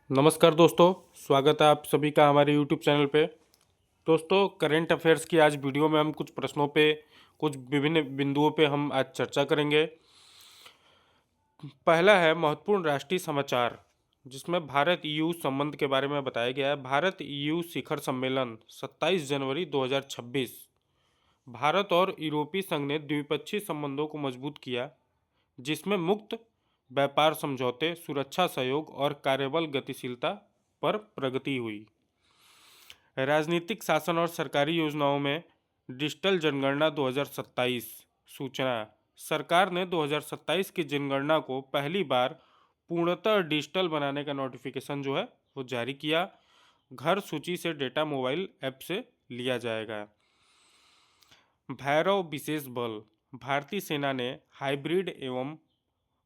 नमस्कार दोस्तों, स्वागत है आप सभी का हमारे यूट्यूब चैनल पे। दोस्तों, करंट अफेयर्स की आज वीडियो में हम कुछ प्रश्नों पे, कुछ विभिन्न बिंदुओं पे हम आज चर्चा करेंगे। पहला है महत्वपूर्ण राष्ट्रीय समाचार, जिसमें भारत ईयू संबंध के बारे में बताया गया है। भारत ईयू शिखर सम्मेलन 27 जनवरी 2026। भारत और यूरोपीय संघ ने द्विपक्षीय संबंधों को मजबूत किया, जिसमें मुक्त व्यापार समझौते, सुरक्षा सहयोग और कार्यबल गतिशीलता पर प्रगति हुई। राजनीतिक शासन और सरकारी योजनाओं में डिजिटल जनगणना 2027 सूचना। सरकार ने 2027 की जनगणना को पहली बार पूर्णतः डिजिटल बनाने का नोटिफिकेशन जो है वो जारी किया। घर सूची से डेटा मोबाइल ऐप से लिया जाएगा। भैरव विशेष बल, भारतीय सेना ने हाइब्रिड एवं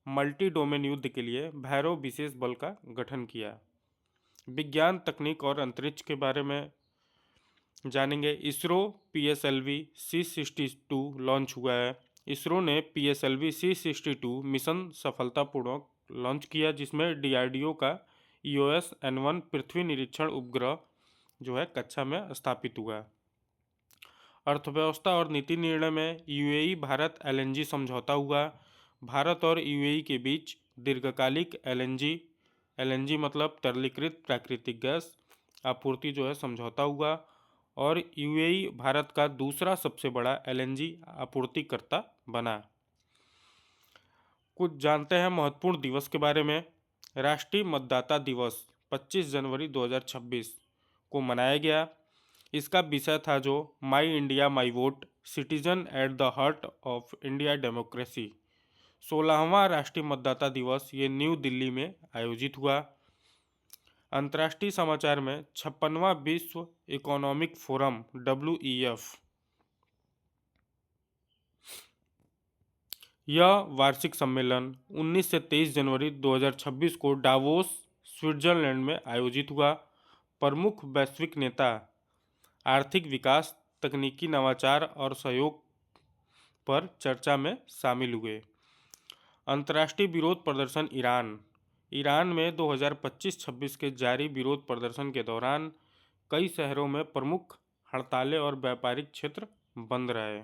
मल्टी डोमेन युद्ध के लिए भैरव विशेष बल का गठन किया। विज्ञान, तकनीक और अंतरिक्ष के बारे में जानेंगे। इसरो PSLV C62 लॉन्च हुआ है। इसरो ने PSLV C62 मिशन सफलतापूर्वक लॉन्च किया, जिसमें DRDO का EOS N1 पृथ्वी निरीक्षण उपग्रह जो है कक्षा में स्थापित हुआ। अर्थव्यवस्था और नीति निर्णय में UAE भारत LNG समझौता हुआ। भारत और UAE के बीच दीर्घकालिक LNG मतलब तरलीकृत प्राकृतिक गैस आपूर्ति जो है समझौता हुआ, और UAE भारत का दूसरा सबसे बड़ा LNG आपूर्तिकर्ता बना। कुछ जानते हैं महत्वपूर्ण दिवस के बारे में। राष्ट्रीय मतदाता दिवस 25 जनवरी 2026 को मनाया गया। इसका विषय था जो my India my vote, citizen at the heart of India democracy. 16वां राष्ट्रीय मतदाता दिवस ये न्यू दिल्ली में आयोजित हुआ। अंतर्राष्ट्रीय समाचार में 56वां विश्व इकोनॉमिक फोरम WEF यह वार्षिक सम्मेलन 19 से 23 जनवरी 2026 को डावोस, स्विट्जरलैंड में आयोजित हुआ। प्रमुख वैश्विक नेता आर्थिक विकास, तकनीकी नवाचार और सहयोग पर चर्चा में शामिल हुए। अंतर्राष्ट्रीय विरोध प्रदर्शन ईरान में 2025-26 के जारी विरोध प्रदर्शन के दौरान कई शहरों में प्रमुख हड़तालें और व्यापारिक क्षेत्र बंद रहे।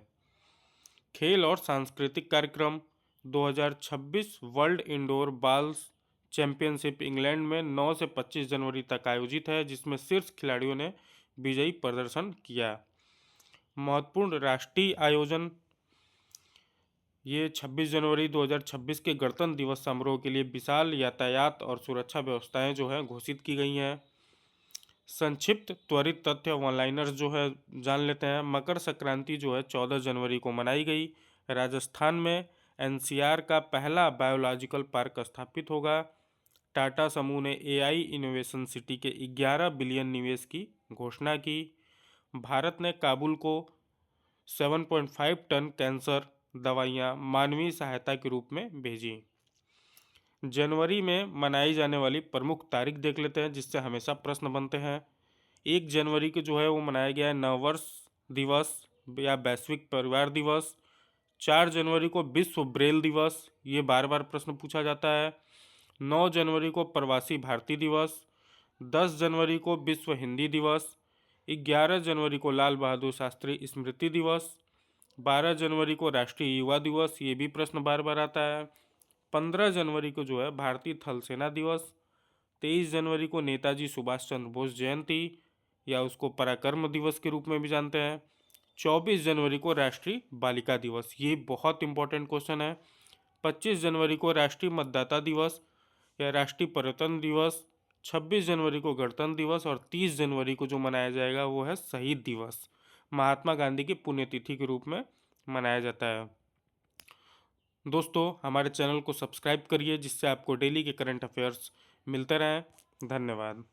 खेल और सांस्कृतिक कार्यक्रम 2026 world indoor balls championship England में 9 से 25 जनवरी तक आयोजित है, जिसमें शीर्ष खिलाड़ियों ने विजयी प्रदर्शन किया। महत्वपूर्ण राष्ट्रीय आयोजन ये 26 जनवरी 2026 के गणतंत्र दिवस समारोह के लिए विशाल यातायात और सुरक्षा व्यवस्थाएं जो है घोषित की गई हैं। संक्षिप्त त्वरित तथ्य ऑनलाइनर्स जो है जान लेते हैं। मकर संक्रांति जो है 14 जनवरी को मनाई गई। राजस्थान में NCR का पहला बायोलॉजिकल पार्क स्थापित होगा। टाटा समूह ने AI इनोवेशन सिटी के 11 बिलियन निवेश की घोषणा की। भारत ने काबुल को 7.5 टन कैंसर दवाइयाँ मानवीय सहायता के रूप में भेजी। जनवरी में मनाई जाने वाली प्रमुख तारीख देख लेते हैं, जिससे हमेशा प्रश्न बनते हैं। 1 जनवरी को जो है वो मनाया गया है नववर्ष दिवस या वैश्विक परिवार दिवस। 4 जनवरी को विश्व ब्रेल दिवस, ये बार बार प्रश्न पूछा जाता है। 9 जनवरी को प्रवासी भारतीय दिवस। 10 जनवरी को विश्व हिंदी दिवस। 11 जनवरी को लाल बहादुर शास्त्री स्मृति दिवस। 12 जनवरी को राष्ट्रीय युवा दिवस, ये भी प्रश्न बार बार आता है। 15 जनवरी को जो है भारतीय थल सेना दिवस। 23 जनवरी को नेताजी सुभाष चंद्र बोस जयंती या उसको पराक्रम दिवस के रूप में भी जानते हैं। 24 जनवरी को राष्ट्रीय बालिका दिवस, ये बहुत इंपॉर्टेंट क्वेश्चन है। 25 जनवरी को राष्ट्रीय मतदाता दिवस या राष्ट्रीय पर्यटन दिवस। 26 जनवरी को गणतंत्र दिवस और 30 जनवरी को जो मनाया जाएगा वो है शहीद दिवस, महात्मा गांधी की पुण्यतिथि के रूप में मनाया जाता है। दोस्तों, हमारे चैनल को सब्सक्राइब करिए, जिससे आपको डेली के करंट अफेयर्स मिलते रहें। धन्यवाद।